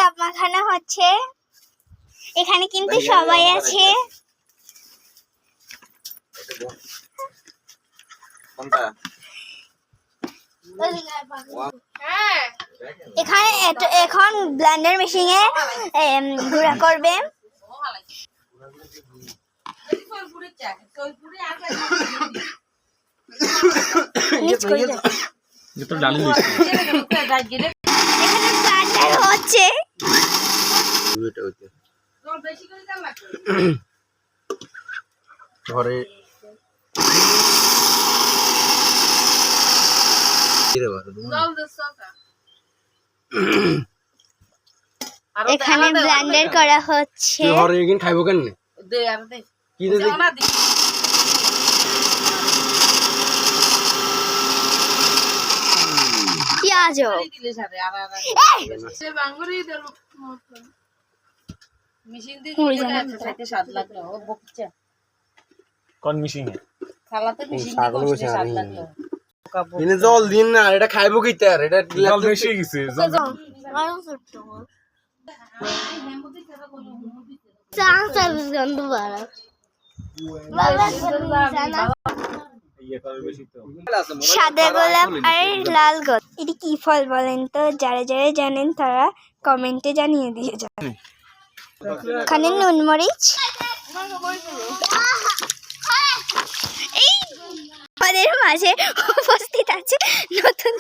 Cup মাখানো হচ্ছে। এখানে কিন্তু সবাই আছে। এখানে এখন ব্লেন্ডার মেশিনে গুঁড়া করবে। হচ্ছে ঘরে এখানে ব্লেন্ডার করা হচ্ছে। ঘরে একদিন খাইবো কেন কি পেঁয়াজ জল দিন না, এটা খাইবো কি তার, এটা জল বেশি গেছে। সাদা গোলাপ আর লাল গোলাপ, এটি কি ফল বলেন তো? যারা যারা জানেন তারা কমেন্টে জানিয়ে দিয়ে যান। এখানে নুন মরিচ। এই আমাদের মাঝে উপস্থিত আছে নতুন